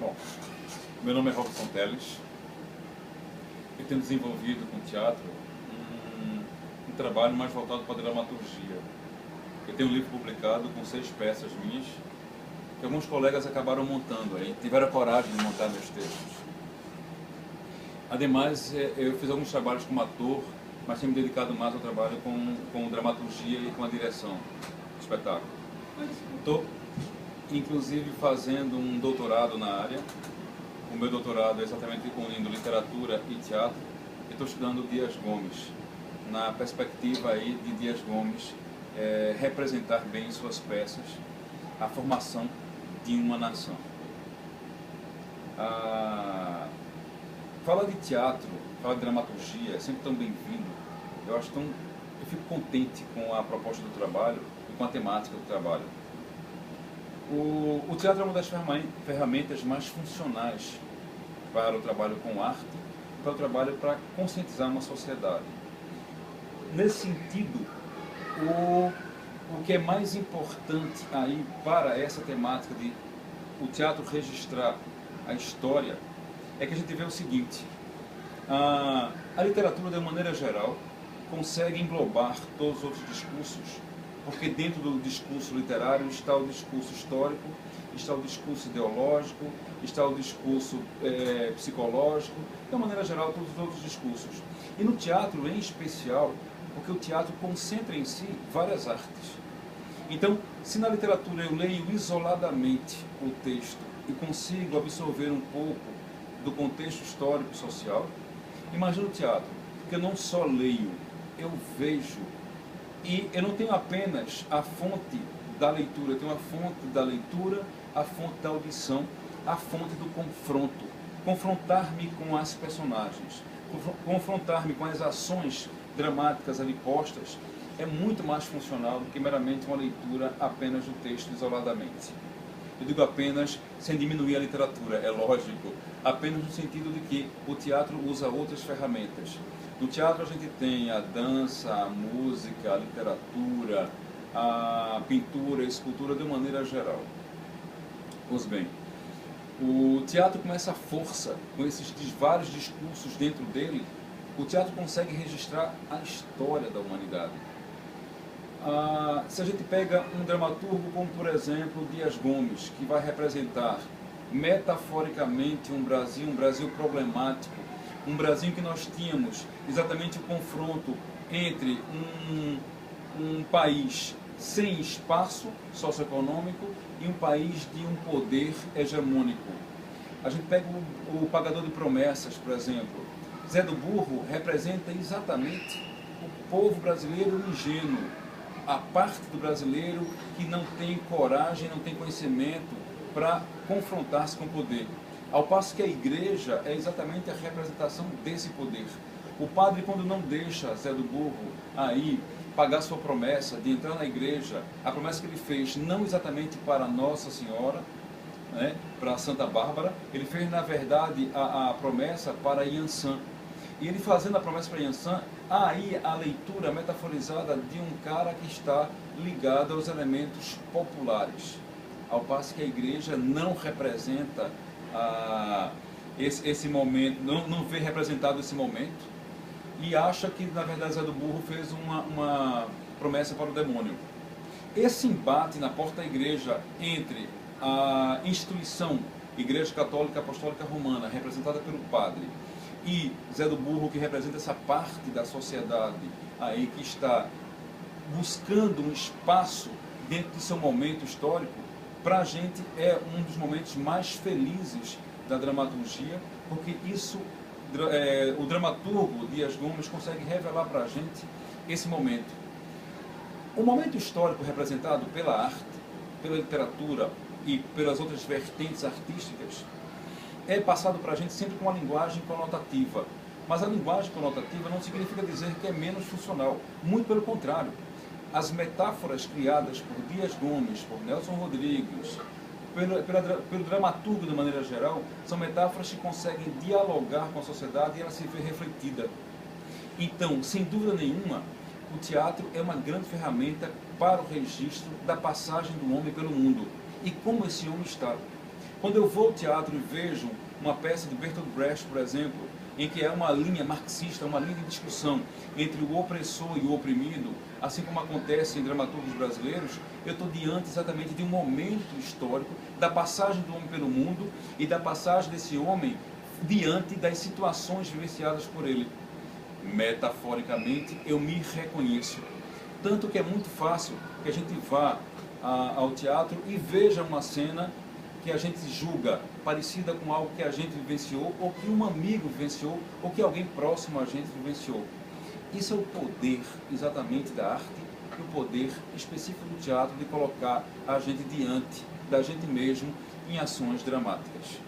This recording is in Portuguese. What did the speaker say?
Bom, meu nome é Robson Teles. Eu tenho desenvolvido com teatro um trabalho mais voltado para a dramaturgia. Eu tenho um livro publicado com 6 peças minhas, que alguns colegas acabaram montando, aí tiveram a coragem de montar meus textos. Ademais, eu fiz alguns trabalhos como ator, mas tenho me dedicado mais ao trabalho com dramaturgia e com a direção do espetáculo. Estou, inclusive, fazendo um doutorado na área. O meu doutorado é exatamente unindo literatura e teatro. E estou estudando Dias Gomes, na perspectiva aí de Dias Gomes representar bem em suas peças a formação de uma nação. Falar de teatro, falar de dramaturgia é sempre tão bem-vindo. Eu fico contente com a proposta do trabalho e com a temática do trabalho. O teatro é uma das ferramentas mais funcionais para o trabalho com arte, para o trabalho para conscientizar uma sociedade. Nesse sentido, o que é mais importante aí para essa temática de o teatro registrar a história é que a gente vê o seguinte: a literatura, de uma maneira geral, consegue englobar todos os outros discursos, porque dentro do discurso literário está o discurso histórico, está o discurso ideológico, está o discurso psicológico, de uma maneira geral, todos os outros discursos. E no teatro, em especial, porque o teatro concentra em si várias artes. Então, se na literatura eu leio isoladamente o texto e consigo absorver um pouco do contexto histórico e social, imagina o teatro, que eu não só leio, eu vejo. E eu não tenho apenas a fonte da leitura, eu tenho a fonte da leitura, a fonte da audição, a fonte do confronto. Confrontar-me com as personagens, confrontar-me com as ações dramáticas ali postas, é muito mais funcional do que meramente uma leitura apenas do texto isoladamente. Eu digo apenas sem diminuir a literatura, é lógico, apenas no sentido de que o teatro usa outras ferramentas. No teatro a gente tem a dança, a música, a literatura, a pintura, a escultura de maneira geral. Pois bem, o teatro com essa força, com esses vários discursos dentro dele, o teatro consegue registrar a história da humanidade. Se a gente pega um dramaturgo como, por exemplo, Dias Gomes, que vai representar metaforicamente um Brasil problemático, um Brasil que nós tínhamos exatamente o confronto entre um país sem espaço socioeconômico e um país de um poder hegemônico. A gente pega o Pagador de Promessas, por exemplo. Zé do Burro representa exatamente o povo brasileiro ingênuo, a parte do brasileiro que não tem coragem, não tem conhecimento para confrontar-se com o poder. Ao passo que a igreja é exatamente a representação desse poder. O padre, quando não deixa Zé do Burro aí pagar sua promessa de entrar na igreja, a promessa que ele fez não exatamente para Nossa Senhora, né, para Santa Bárbara, ele fez na verdade a promessa para Iansã. E ele fazendo a promessa para Iansã, há aí a leitura metaforizada de um cara que está ligado aos elementos populares. Ao passo que a igreja não representa esse momento, não vê representado esse momento, e acha que na verdade Zé do Burro fez uma promessa para o demônio. Esse embate na porta da igreja entre a instituição Igreja Católica Apostólica Romana, representada pelo padre, e Zé do Burro, que representa essa parte da sociedade aí que está buscando um espaço dentro de seu momento histórico, para a gente é um dos momentos mais felizes da dramaturgia, porque o dramaturgo Dias Gomes consegue revelar para a gente esse momento. O momento histórico representado pela arte, pela literatura e pelas outras vertentes artísticas é passado para a gente sempre com uma linguagem conotativa. Mas a linguagem conotativa não significa dizer que é menos funcional. Muito pelo contrário. As metáforas criadas por Dias Gomes, por Nelson Rodrigues, pelo dramaturgo de maneira geral, são metáforas que conseguem dialogar com a sociedade e ela se vê refletida. Então, sem dúvida nenhuma, o teatro é uma grande ferramenta para o registro da passagem do homem pelo mundo e como esse homem está. Quando eu vou ao teatro e vejo uma peça de Bertolt Brecht, por exemplo, em que é uma linha marxista, uma linha de discussão entre o opressor e o oprimido, assim como acontece em dramaturgos brasileiros, eu estou diante exatamente de um momento histórico da passagem do homem pelo mundo e da passagem desse homem diante das situações vivenciadas por ele. Metaforicamente, eu me reconheço. Tanto que é muito fácil que a gente vá ao teatro e veja uma cena que a gente julga parecida com algo que a gente vivenciou, ou que um amigo vivenciou, ou que alguém próximo a gente vivenciou. Isso é o poder exatamente da arte, e o poder específico do teatro de colocar a gente diante da gente mesmo em ações dramáticas.